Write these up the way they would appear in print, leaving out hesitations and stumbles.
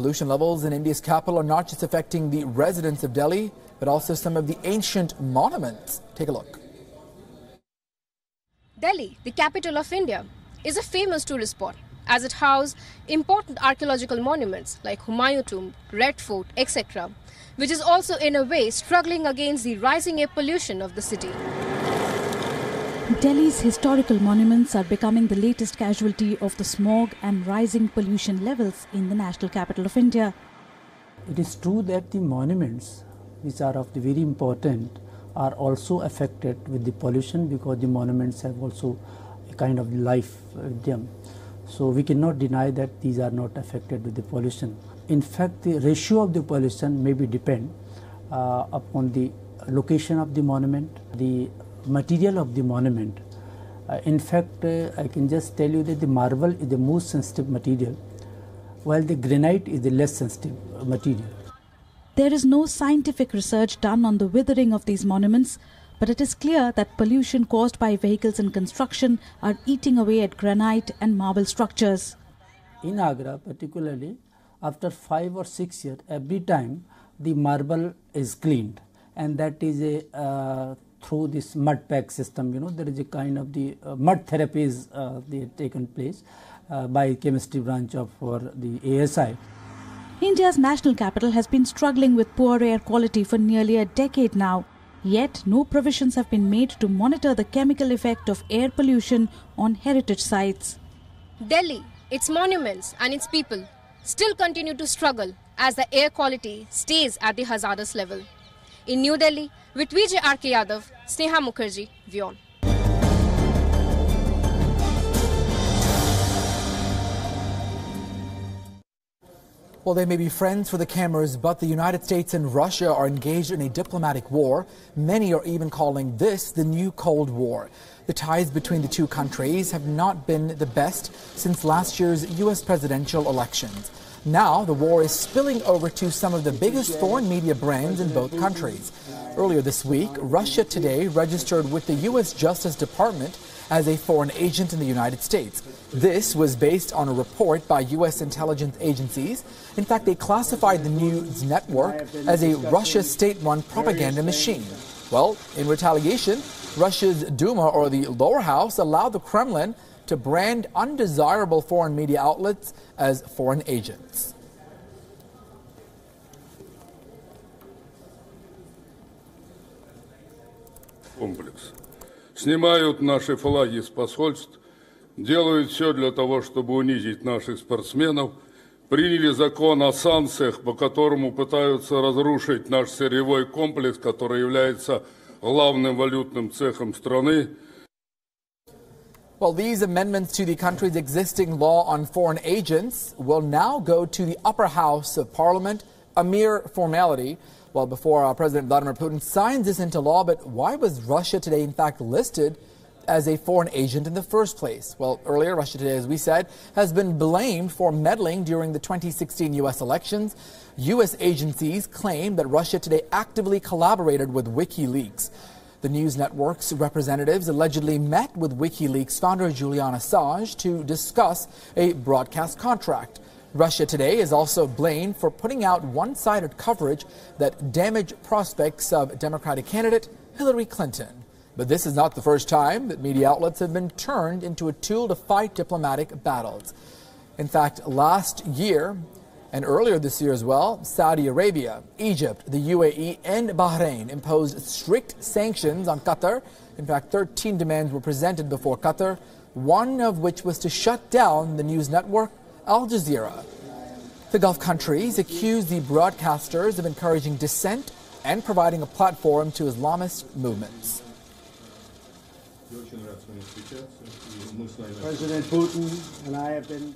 pollution levels in India's capital are not just affecting the residents of Delhi, but also some of the ancient monuments. Take a look. Delhi, the capital of India, is a famous tourist spot as it houses important archaeological monuments like Humayun Tomb, Red Fort, etc., which is also in a way struggling against the rising air pollution of the city. Delhi's historical monuments are becoming the latest casualty of the smog and rising pollution levels in the national capital of India. It is true that the monuments, which are of the very important, are also affected with the pollution because the monuments have also a kind of life with them. So we cannot deny that these are not affected with the pollution. In fact, the ratio of the pollution may depend upon the location of the monument, the material of the monument. In fact, I can just tell you that the marble is the most sensitive material, while the granite is the less sensitive material. There is no scientific research done on the withering of these monuments, but it is clear that pollution caused by vehicles and construction are eating away at granite and marble structures. In Agra particularly, after 5 or 6 years, every time the marble is cleaned, and that is through this mud pack system. You know, there is a kind of the mud therapies they have taken place by chemistry branch of the ASI. India's national capital has been struggling with poor air quality for nearly a decade now. Yet, no provisions have been made to monitor the chemical effect of air pollution on heritage sites. Delhi, its monuments and its people still continue to struggle as the air quality stays at the hazardous level. In New Delhi, with Vijay R.K. Yadav, Sneha Mukherjee, WION. Well, they may be friends for the cameras, but the United States and Russia are engaged in a diplomatic war. Many are even calling this the new Cold War. The ties between the two countries have not been the best since last year's U.S. presidential elections. Now, the war is spilling over to some of the biggest foreign media brands in both countries. Earlier this week, Russia Today registered with the U.S. Justice Department as a foreign agent in the United States. This was based on a report by U.S. intelligence agencies. In fact, they classified the news network as a Russia state-run propaganda machine. Well, in retaliation, Russia's Duma, or the lower house, allowed the Kremlin to brand undesirable foreign media outlets as foreign agents. Комплекс. Снимают наши флаги с посольств, делают все для того, чтобы унизить наших спортсменов, приняли закон о санкциях, по которому пытаются разрушить наш сырьевой комплекс, который является главным валютным цехом страны. Well, these amendments to the country's existing law on foreign agents will now go to the upper house of parliament, a mere formality. Well, before President Vladimir Putin signs this into law, but why was Russia Today in fact listed as a foreign agent in the first place? Well, earlier, Russia Today, as we said, has been blamed for meddling during the 2016 U.S. elections. U.S. agencies claim that Russia Today actively collaborated with WikiLeaks. The news network's representatives allegedly met with WikiLeaks founder Julian Assange to discuss a broadcast contract. Russia Today is also blamed for putting out one-sided coverage that damaged prospects of Democratic candidate Hillary Clinton. But this is not the first time that media outlets have been turned into a tool to fight diplomatic battles. In fact, last year, and earlier this year as well, Saudi Arabia, Egypt, the UAE, and Bahrain imposed strict sanctions on Qatar. In fact, 13 demands were presented before Qatar, one of which was to shut down the news network Al Jazeera. The Gulf countries accused the broadcasters of encouraging dissent and providing a platform to Islamist movements. President Putin and I have been...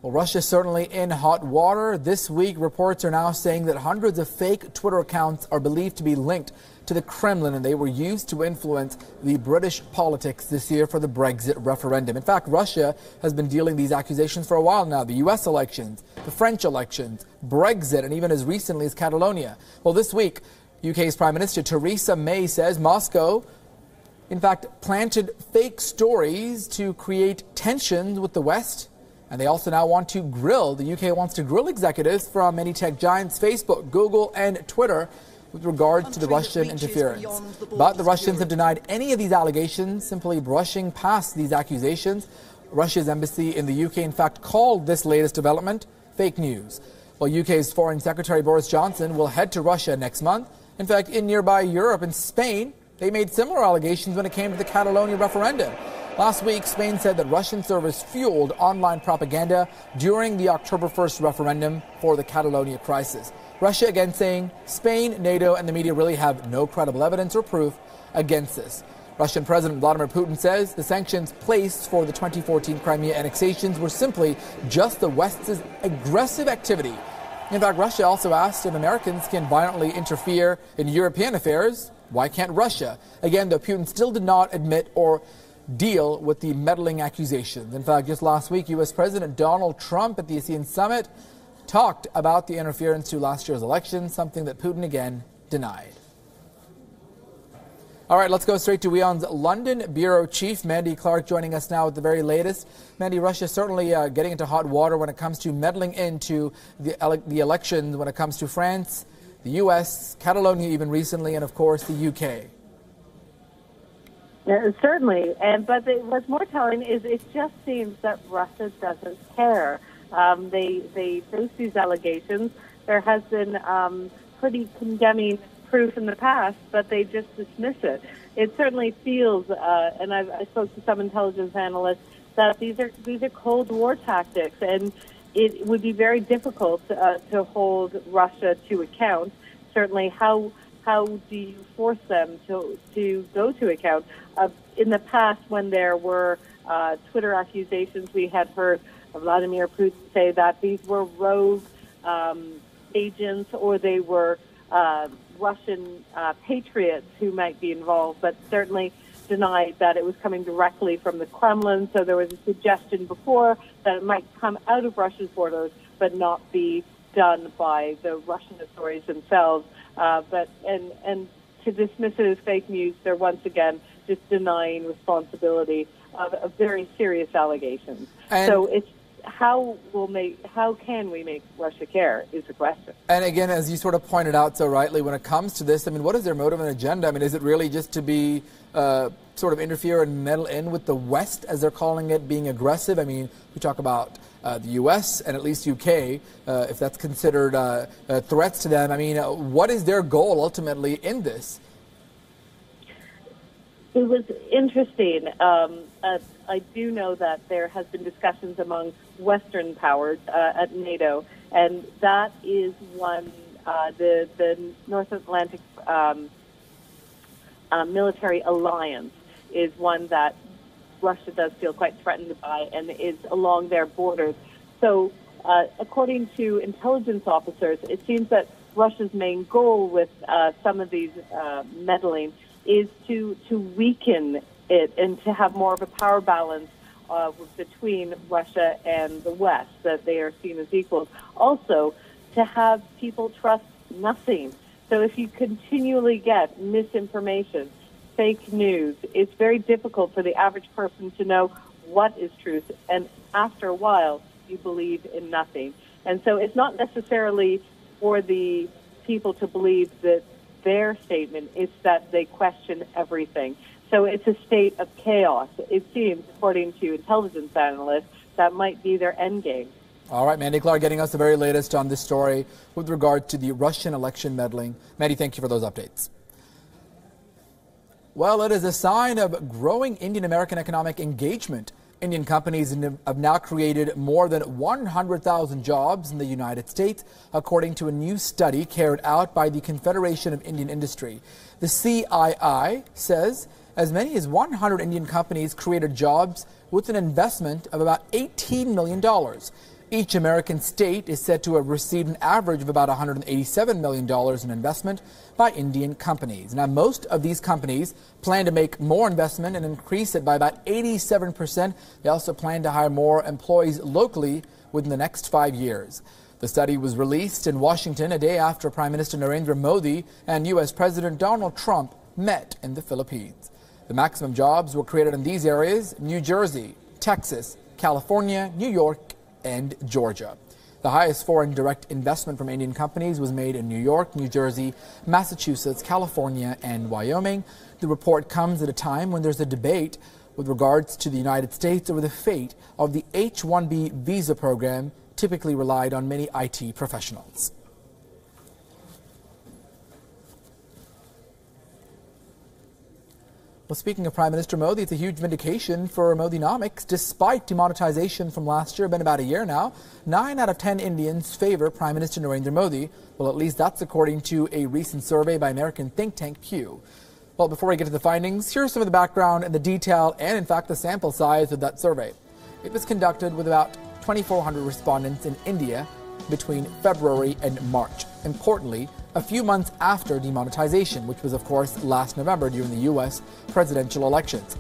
Well, Russia's certainly in hot water. This week, reports are now saying that hundreds of fake Twitter accounts are believed to be linked to the Kremlin, and they were used to influence the British politics this year for the Brexit referendum. In fact, Russia has been dealing these accusations for a while now. The U.S. elections, the French elections, Brexit, and even as recently as Catalonia. Well, this week, UK's Prime Minister Theresa May says Moscow, in fact, planted fake stories to create tensions with the West And they also now want to grill. The UK wants to grill executives from many tech giants, Facebook, Google, and Twitter, with regard to the Russian interference. But the Russians have denied any of these allegations, simply brushing past these accusations. Russia's embassy in the UK, in fact, called this latest development fake news. Well, UK's Foreign Secretary Boris Johnson will head to Russia next month. In fact, in nearby Europe and Spain, they made similar allegations when it came to the Catalonia referendum. Last week, Spain said that Russian servers fueled online propaganda during the October 1st referendum for the Catalonia crisis. Russia again saying Spain, NATO, and the media really have no credible evidence or proof against this. Russian President Vladimir Putin says the sanctions placed for the 2014 Crimea annexations were simply just the West's aggressive activity. In fact, Russia also asked if Americans can violently interfere in European affairs. Why can't Russia? Again, though, Putin still did not admit or deal with the meddling accusations. In fact, just last week, U.S. President Donald Trump at the ASEAN summit talked about the interference to last year's election, something that Putin again denied. All right, let's go straight to WION's London bureau chief, Mandy Clark, joining us now with the very latest. Mandy, Russia certainly getting into hot water when it comes to meddling into the election when it comes to France, the U.S., Catalonia even recently, and of course the U.K. Yeah, certainly, but what's more telling is it just seems that Russia doesn't care. They face these allegations. There has been pretty condemning proof in the past, but they just dismiss it. It certainly feels, and I spoke to some intelligence analysts, that these are Cold War tactics, and it would be very difficult to hold Russia to account. Certainly, how do you force them to go to account? In the past, when there were Twitter accusations, we had heard Vladimir Putin say that these were rogue agents or they were Russian patriots who might be involved, but certainly denied that it was coming directly from the Kremlin. So there was a suggestion before that it might come out of Russia's borders, but not be done by the Russian authorities themselves. But to dismiss it as fake news, they're once again just denying responsibility of very serious allegations. So it's how can we make Russia care is the question. And again, as you sort of pointed out so rightly, when it comes to this, I mean, what is their motive and agenda? I mean, is it really just to be sort of interfere and meddle in with the West, as they're calling it, being aggressive? I mean, we talk about the U.S. and at least U.K., if that's considered threats to them. I mean, what is their goal ultimately in this? It was interesting. I do know that there has been discussions among Western powers at NATO, and that is one, the North Atlantic military alliance is one that Russia does feel quite threatened by and is along their borders. So according to intelligence officers, it seems that Russia's main goal with some of these meddling is to weaken it and to have more of a power balance between Russia and the West, that they are seen as equals. Also, to have people trust nothing. So if you continually get misinformation, fake news, it's very difficult for the average person to know what is truth. And after a while, you believe in nothing. And so it's not necessarily for the people to believe that their statement, it's that they question everything. So it's a state of chaos. It seems, according to intelligence analysts, that might be their end game. All right, Mandy Clark getting us the very latest on this story with regard to the Russian election meddling. Mandy, thank you for those updates. Well, it is a sign of growing Indian-American economic engagement. Indian companies have now created more than 100,000 jobs in the United States, according to a new study carried out by the Confederation of Indian Industry. The CII says as many as 100 Indian companies created jobs with an investment of about $18 million. Each American state is said to have received an average of about $187 million in investment by Indian companies. Now, most of these companies plan to make more investment and increase it by about 87%. They also plan to hire more employees locally within the next 5 years. The study was released in Washington a day after Prime Minister Narendra Modi and U.S. President Donald Trump met in the Philippines. The maximum jobs were created in these areas: New Jersey, Texas, California, New York, and Georgia. The highest foreign direct investment from Indian companies was made in New York, New Jersey, Massachusetts, California, and Wyoming. The report comes at a time when there's a debate with regards to the United States over the fate of the H-1B visa program, typically relied on many IT professionals. Well, speaking of Prime Minister Modi, it's a huge vindication for Modinomics. Despite demonetization from last year, been about a year now, 9 out of 10 Indians favor Prime Minister Narendra Modi. Well, at least that's according to a recent survey by American think tank Pew. Well, before we get to the findings, here's some of the background and the detail and, in fact, the sample size of that survey. It was conducted with about 2,400 respondents in India between February and March. Importantly, a few months after demonetization, which was, of course, last November during the U.S. presidential elections.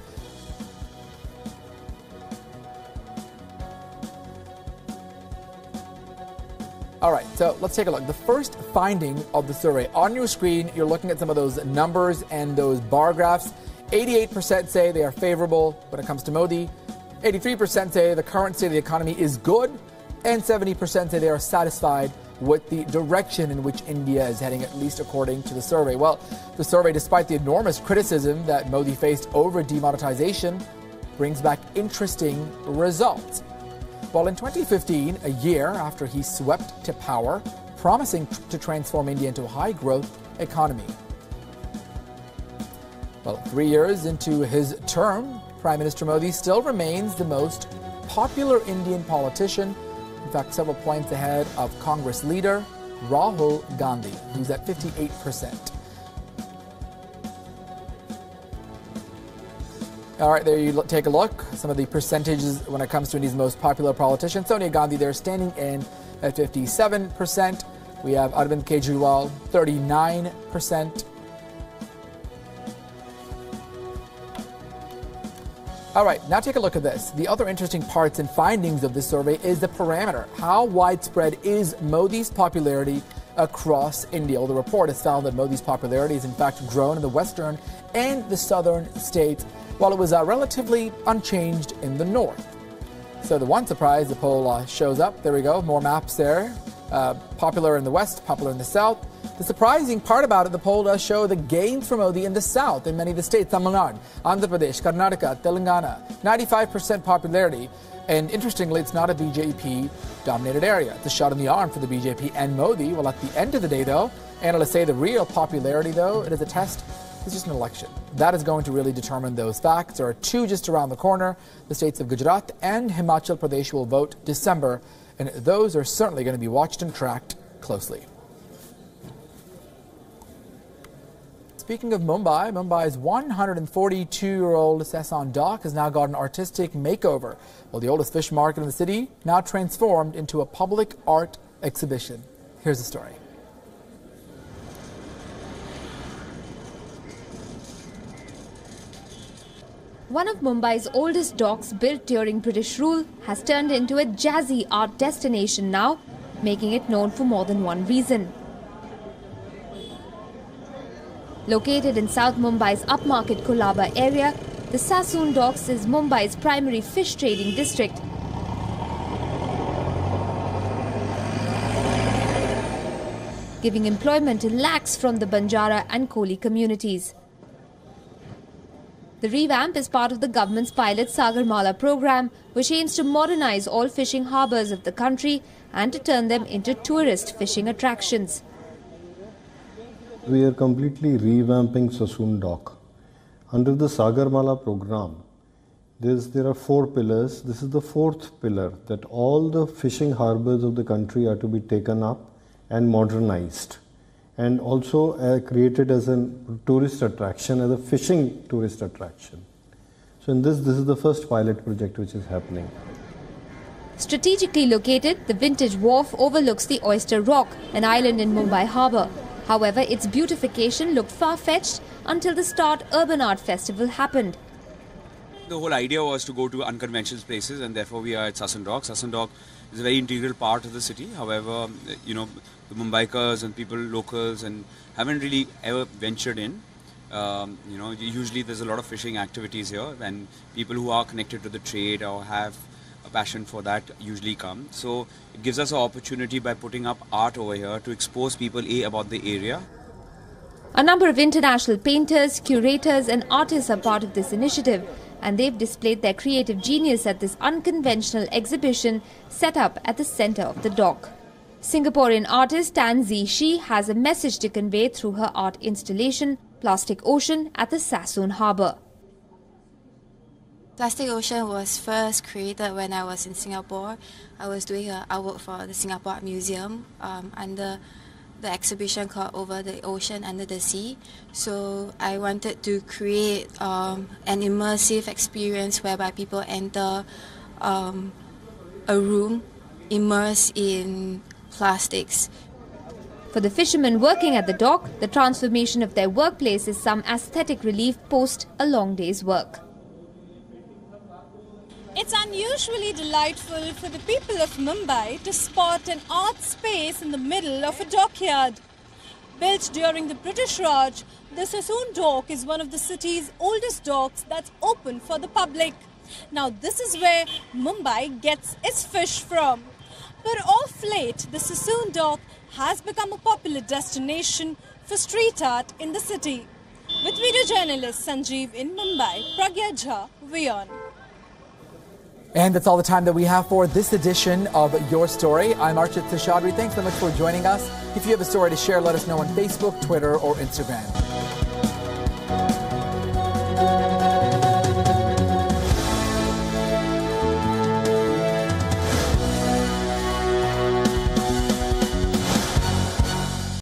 All right, so let's take a look. The first finding of the survey. On your screen, you're looking at some of those numbers and those bar graphs. 88% say they are favorable when it comes to Modi. 83% say the current state of the economy is good. And 70% say they are satisfied with the direction in which India is heading, at least according to the survey. Well, the survey, despite the enormous criticism that Modi faced over demonetization, brings back interesting results. Well, in 2015, a year after he swept to power, promising to transform India into a high-growth economy. Well, 3 years into his term, Prime Minister Modi still remains the most popular Indian politician. In fact, several points ahead of Congress leader Rahul Gandhi, who's at 58%. All right, there you take a look. Some of the percentages when it comes to India's most popular politicians. Sonia Gandhi there standing in at 57%. We have Arvind Kejriwal, 39%. All right, now take a look at this. The other interesting parts and findings of this survey is the parameter. How widespread is Modi's popularity across India? Well, the report has found that Modi's popularity has in fact grown in the western and the southern states, while it was relatively unchanged in the north. So the one surprise, the poll shows up. There we go, more maps there. Popular in the west, popular in the south. The surprising part about it, the poll does show the gains for Modi in the south in many of the states, Tamil Nadu, Andhra Pradesh, Karnataka, Telangana, 95% popularity. And interestingly, it's not a BJP-dominated area. It's a shot in the arm for the BJP and Modi. Well, at the end of the day, though, analysts say the real popularity, though, it is a test. It's just an election. That is going to really determine those facts. There are two just around the corner. The states of Gujarat and Himachal Pradesh will vote December, and those are certainly going to be watched and tracked closely. Speaking of Mumbai, Mumbai's 142-year-old Sasson dock has now got an artistic makeover. Well, the oldest fish market in the city now transformed into a public art exhibition. Here's the story. One of Mumbai's oldest docks, built during British rule, has turned into a jazzy art destination now, making it known for more than one reason. Located in South Mumbai's upmarket Colaba area, the Sassoon Docks is Mumbai's primary fish trading district. Giving employment to lakhs from the Banjara and Koli communities. The revamp is part of the government's pilot Sagarmala program, which aims to modernize all fishing harbours of the country and to turn them into tourist fishing attractions. We are completely revamping Sassoon Dock. Under the Sagarmala program, there are 4 pillars. This is the 4th pillar, that all the fishing harbours of the country are to be taken up and modernized, and also created as a tourist attraction, as a fishing tourist attraction. So in this is the first pilot project which is happening. Strategically located, the vintage wharf overlooks the Oyster Rock, an island in Mumbai harbour. However, its beautification looked far-fetched until the Start Urban Art Festival happened. The whole idea was to go to unconventional places, and therefore we are at Sassoon Dock. Sassoon Dock is a very integral part of the city. However, the Mumbaikars and people, locals, and haven't really ever ventured in. Usually there's a lot of fishing activities here, and people who are connected to the trade or have a passion for that usually come. So it gives us an opportunity by putting up art over here to expose people about the area. A number of international painters, curators and artists are part of this initiative, and they've displayed their creative genius at this unconventional exhibition set up at the center of the dock. Singaporean artist Tan Zishi has a message to convey through her art installation, Plastic Ocean, at the Sassoon Harbour. Plastic Ocean was first created when I was in Singapore. I was doing artwork for the Singapore Art Museum under the exhibition called Over the Ocean, Under the Sea. So I wanted to create an immersive experience whereby people enter a room immersed in plastics. For the fishermen working at the dock, the transformation of their workplace is some aesthetic relief post a long day's work. It's unusually delightful for the people of Mumbai to spot an art space in the middle of a dockyard. Built during the British Raj, the Sassoon Dock is one of the city's oldest docks that's open for the public. Now this is where Mumbai gets its fish from. But of late, the Sassoon Dock has become a popular destination for street art in the city. With video journalist Sanjeev in Mumbai, Pragya Jha, WION. And that's all the time that we have for this edition of Your Story. I'm Archit Tashadri. Thanks so much for joining us. If you have a story to share, let us know on Facebook, Twitter, or Instagram.